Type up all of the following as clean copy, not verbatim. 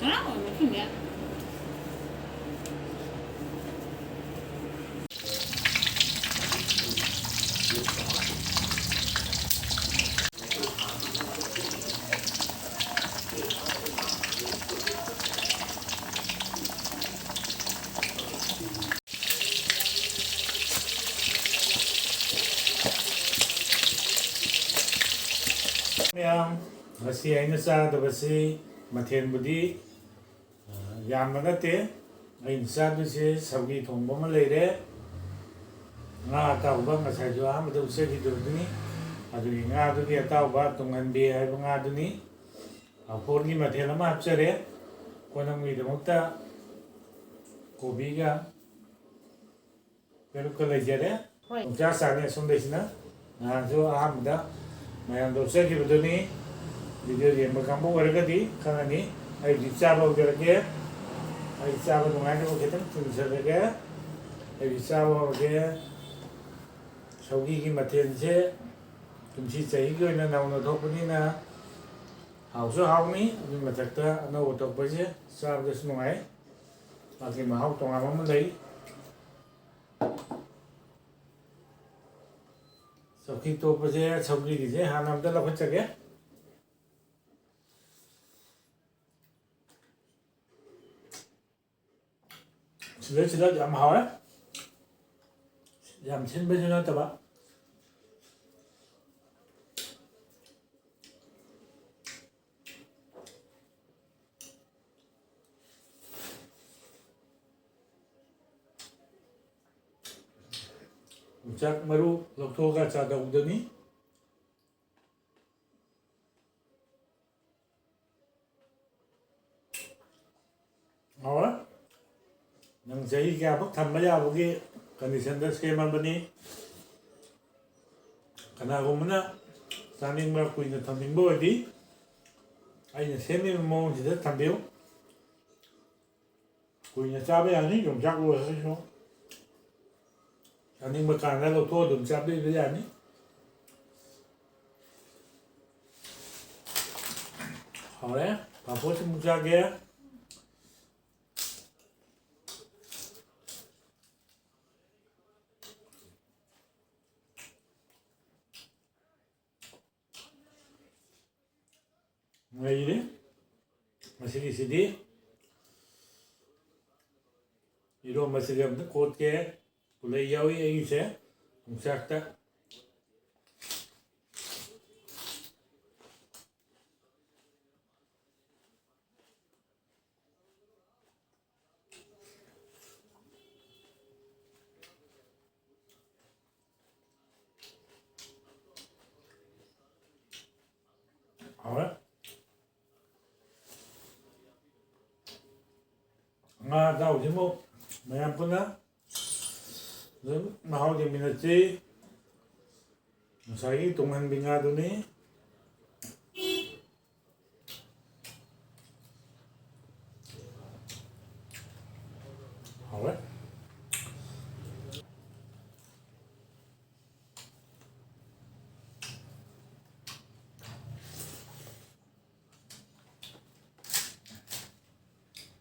Ah, musim ya. ꯃꯌꯥꯝ ꯉꯁꯤ ꯑꯩꯅ ꯆꯥꯗꯕꯁꯤ ꯃꯊꯦꯜꯕꯨꯗꯤ ꯌꯥꯝꯕ ꯅꯠꯇꯦ ꯑꯩꯅ ꯆꯥꯗꯣꯏꯁꯦ ꯁꯧꯒ꯭ꯔꯤ ꯊꯣꯡꯕ ꯑꯃ ꯂꯩꯔꯦ ꯉꯥ ꯑꯇꯥꯎꯕ ꯉꯁꯥꯏꯁꯨ ꯑꯍꯥꯟꯕꯗ ꯎꯠꯆꯈꯤꯗꯕꯗꯨꯅꯤ ꯑꯗꯨꯒꯤ ꯉꯥꯗꯨꯒꯤ ꯑꯇꯥꯎꯕ ꯇꯨꯡꯍꯟꯕꯤ ꯍꯥꯏꯕ ꯉꯥꯗꯨꯅꯤ ꯄꯥꯐꯣꯔꯒꯤ ꯃꯊꯦꯜ ꯑꯃ ꯍꯥꯞꯆꯔꯦ ꯀꯣꯅꯝꯒꯤꯗꯃꯛꯇ ꯀꯣꯕꯤꯒ ꯄꯦꯔꯨꯛꯀ ꯂꯩꯖꯔꯦ ꯌꯣꯡꯆꯥꯛ ꯆꯥꯅꯤ ꯑꯁꯣꯝꯗꯩꯁꯤꯅ ꯅꯍꯥꯟꯁꯨ ꯑꯍꯥꯟꯕꯗ ꯃꯌꯥꯝꯗ ꯎꯠꯆꯈꯤꯕꯗꯨꯅꯤ ꯚꯤꯗꯤꯑꯣ ꯌꯦꯡꯕ ꯀꯥꯡꯕꯨ ꯑꯣꯏꯔꯒꯗꯤ ꯈꯪꯉꯅꯤ ꯑꯩꯗꯤ ꯆꯥꯕ ꯍꯧꯖꯔꯒꯦ ꯑꯩ ꯆꯥꯕ ꯅꯨꯡꯉꯥꯏꯅꯕ ꯈꯤꯇꯪ ꯊꯨꯖꯔꯒꯦ ꯑꯩꯗꯤ ꯆꯥꯕ ꯍꯧꯔꯒꯦ ꯁꯧꯒ꯭ꯔꯤꯒꯤ ꯃꯊꯦꯜꯁꯦ ꯀꯨꯝꯁꯤ ꯆꯍꯤꯒꯤ ꯑꯣꯏꯅ ꯅꯧꯅ ꯊꯣꯛꯄꯅꯤꯅ ꯍꯥꯎꯁꯨ ꯍꯥꯎꯅꯤ ꯑꯗꯨꯒꯤ ꯃꯊꯛꯇ ꯑꯅꯧꯕ ꯊꯣꯛꯄꯁꯦ ꯆꯥꯕꯗꯁꯨ ꯅꯨꯡꯉꯥꯏ ꯃꯥꯒꯤ ꯃꯍꯥꯎ ꯇꯣꯉꯥꯟꯕ ꯑꯃ ꯂꯩ ꯆꯧꯀꯤ ꯇꯣꯠꯄꯁꯦ ꯁꯧꯒ꯭ꯔꯤꯒꯤꯁꯦ ꯍꯥꯟꯅ ꯑꯝꯇ ꯂꯧꯈꯠꯆꯒꯦ ꯁꯤꯗ ꯌꯥꯝ ꯍꯥꯎꯋꯦ ꯌꯥꯝ ꯁꯤꯟꯕꯁꯨ ꯅꯠꯇꯕ ꯌꯣꯡꯆꯥꯛ ꯃꯔꯨ ꯂꯧꯊꯣꯛꯑꯒ ꯆꯥꯗꯧꯕꯗꯨꯅꯤ ꯍꯥꯎꯋꯦ ꯅꯪ ꯆꯍꯤ ꯀꯌꯥꯐꯛ ꯊꯝꯕ ꯌꯥꯕꯒꯤ ꯀꯟꯗꯤꯁꯟꯗ ꯁꯦꯝꯃꯕꯅꯤ ꯀꯅꯥꯒꯨꯝꯕꯅ ꯆꯥꯅꯤꯡꯕ ꯀꯨꯏꯅ ꯊꯝꯅꯤꯡꯕ ꯑꯣꯏꯔꯗꯤ ꯑꯩꯅ ꯁꯦꯝꯃꯤꯕ ꯃꯑꯣꯡꯁꯤꯗ ꯊꯝꯕꯤꯌꯨ ꯀꯨꯏꯅ ꯆꯥꯕ ꯌꯥꯅꯤ ꯌꯣꯡꯆꯥꯛ ꯑꯣꯏꯔꯒꯁꯨ ꯆꯥꯅꯤꯡꯕ ꯀꯥꯟꯗ ꯂꯧꯊꯣꯛꯑ ꯑꯗꯨꯝ ꯆꯥꯕꯤꯕ ꯌꯥꯅꯤ ꯍꯥꯎꯔꯦ ꯄꯥꯐꯣꯔꯁꯨ ꯑꯃꯨꯛ ꯆꯥꯒꯦ ꯂꯩꯔꯤ ꯃꯁꯤꯒꯤꯁꯤꯗꯤ ꯏꯔꯣꯝꯕꯁꯤꯒ ꯑꯝꯇ ꯀꯣꯠꯀꯦ ꯄꯨꯂꯩ ꯌꯥꯎꯏ ꯑꯩꯒꯤꯁꯦ ꯌꯣꯡꯆꯥꯛꯇ ꯍꯥꯎꯔꯦ ꯉꯥ ꯑꯇꯥꯎꯕꯁꯤꯃꯨꯛ ꯃꯌꯥꯝ ꯄꯨꯟꯅ ꯑꯗꯨꯝ ꯃꯍꯥꯎ ꯌꯦꯡꯃꯤꯟꯅꯁꯤ ꯉꯁꯥꯏꯒꯤ ꯇꯨꯡꯍꯟꯕꯤ ꯉꯥꯗꯨꯅꯤ ꯍꯥꯎꯔꯦ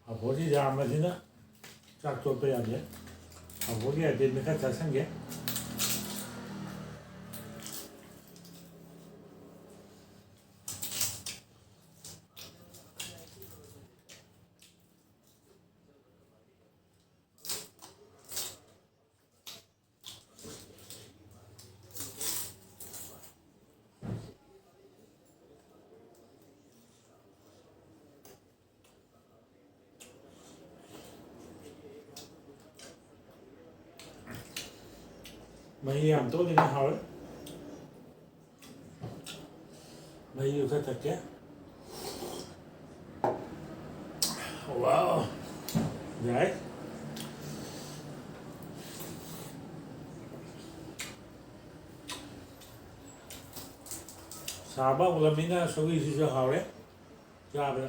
ꯄꯥꯐꯣꯔꯁꯤ ꯌꯥꯝꯕꯁꯤꯅ ꯆꯥꯛ ꯇꯣꯠꯄ ꯌꯥꯗꯦ ꯄꯥꯐꯣꯔꯒꯤ ꯑꯥꯏꯇꯦꯝꯁꯦ ꯈꯔ ꯆꯥꯁꯤꯟꯒꯦ ꯃꯍꯤ ꯌꯥꯝ ꯇꯣꯠꯂꯤꯉꯩ ꯍꯥꯎꯔꯦ ꯃꯍꯤꯗꯨ ꯈꯔ ꯊꯛꯀꯦ ꯋꯥꯎ ꯌꯥꯏ ꯁꯥꯕ ꯍꯧꯔꯕꯅꯤꯅ ꯁꯧꯒ꯭ꯔꯤꯁꯤꯁꯨ ꯍꯥꯎꯔꯦ ꯆꯥꯕꯗ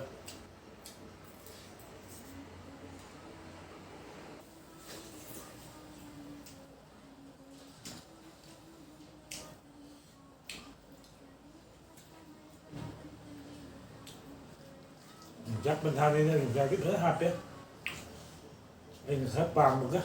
Chắc bên than đi ra cái thứ hạt đấy anh sẽ bằng một cái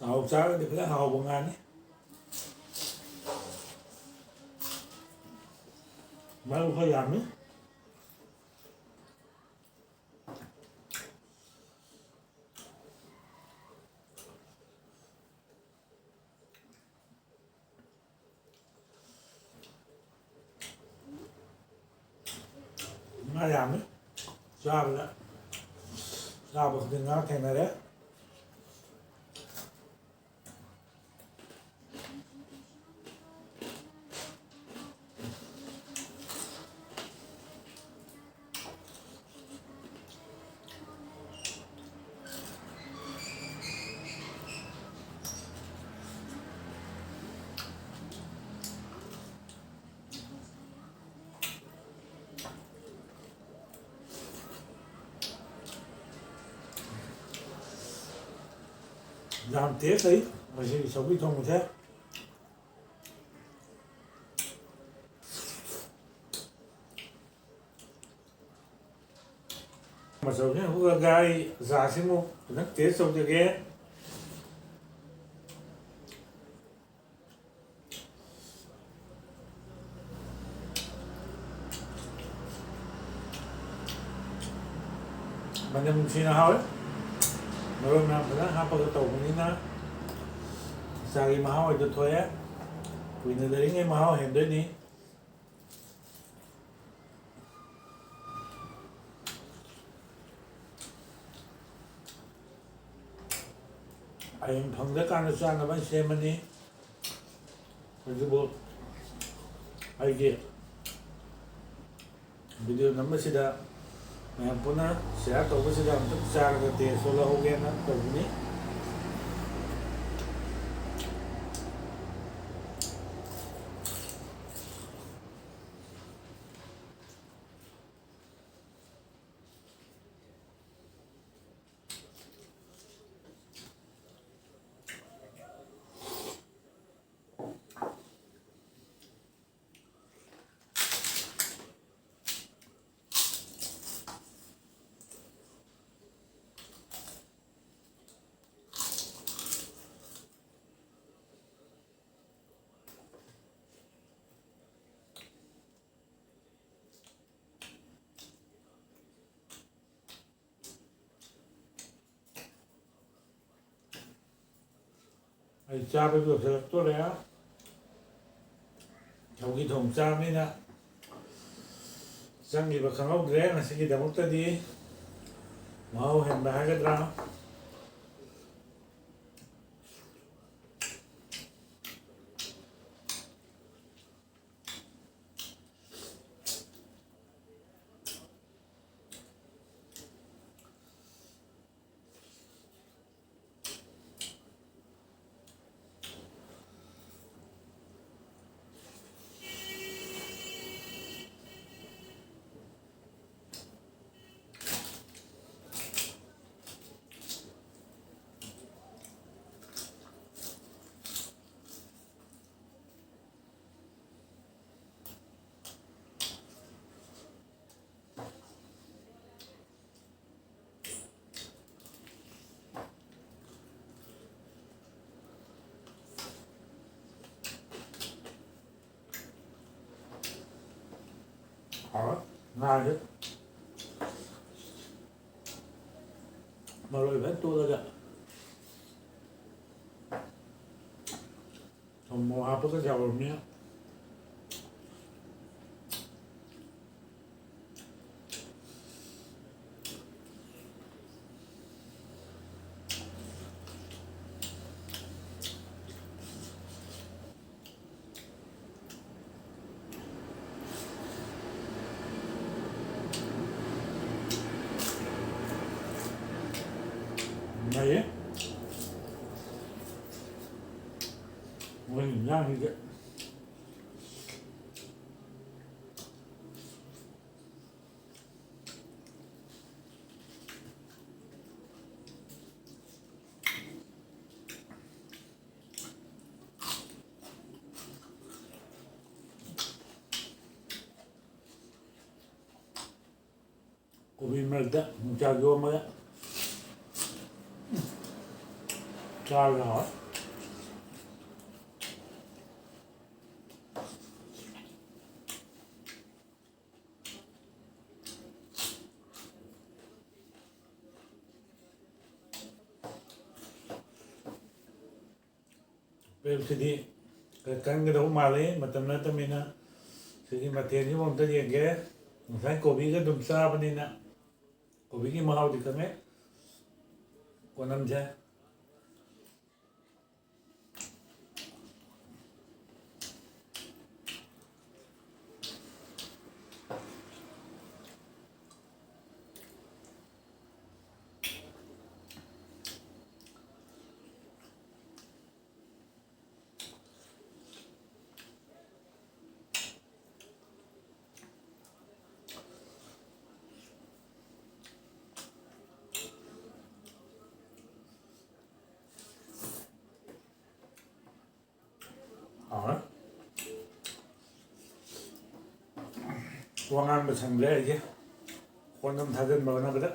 hầu sao thì phải hầu bằng ngàn ấy mấy lúc hơi làm ấy nó làm ấy sao vậy sao mà không nó thành này đấy làm tiếc đấy mà gì sống đi thông một thế mà sống nhá hút gai già xem không nó tiếc sống cho ghé mà nhầm xin nào ấy rồi mà phải hấp vào cái tổ mình na sari mahal itu thôi á vì nó đấy nghe mahal hiện đấy đi anh phong đất ăn sang là bánh xe mình đi cái bộ ai kia video nắm sẽ đã mà puna sẽ tổ cái sẽ làm tất cả cái tiền số là ok nó tổ này anh cha bây giờ sẽ tốt đấy á trong cái thùng cha này nè sang gì mà không ốc rẽ là sẽ gì đóng tới đi mau hẹn bà cái rau ngon chứ mà rồi vẫn tua ra kìa không mua hấp cái dầu rồi nhé này mình ra thì vậy 고기 먹다 자 이거 뭐야 잘 나와 벨스디 kan cái đấu mà lấy mà tầm nó tầm mình á thì mà tiền như bọn tôi điện cái phải cổ bị cái đùm xa bên đây nè cổ bị cái màu thì không hết còn năm chưa Quang mà thành lệ chứ quan tâm thay dân mà nó cái đó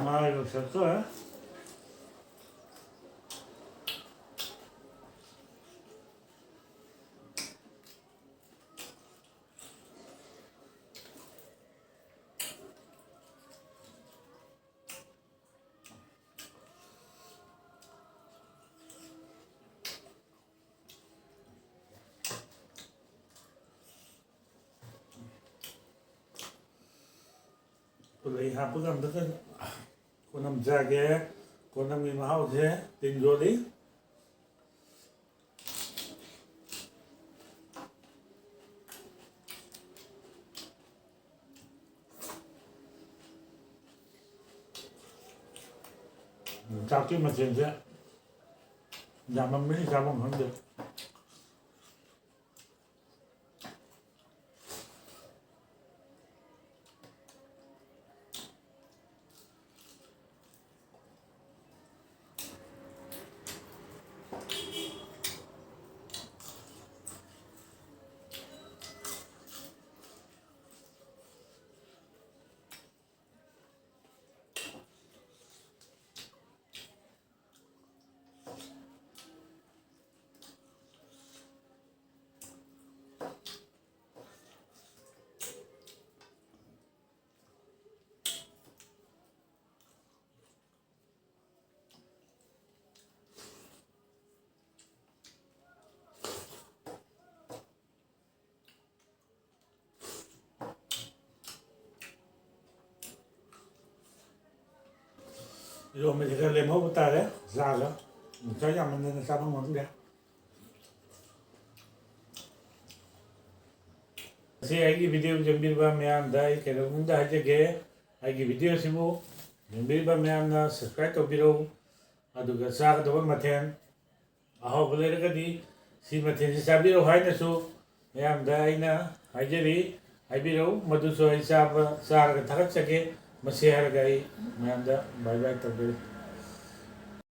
아 이거 됐어? Pulei hapus am dekat Konam jaga, konam ni mau je, tinggal di. Chào chứ mà chuyện chứ, nhà mình mới sao bằng không được. Rồi mình sẽ lên hộp ta đấy, ra rồi. Mình cho rằng mình nên sao không muốn được. Thì cái video chuẩn bị ba mẹ anh đây cái đó cũng đã cho cái cái video xem bộ chuẩn bị ba mẹ anh subscribe cho video aduga sa cái đó mà thêm hộp lấy cái đi xin mà thêm sa video hay là số mẹ anh đây na hay cái gì hay video mà tôi số hay sa cái thắc chắc cái mà share cái mẹ anh đó bye bye tạm biệt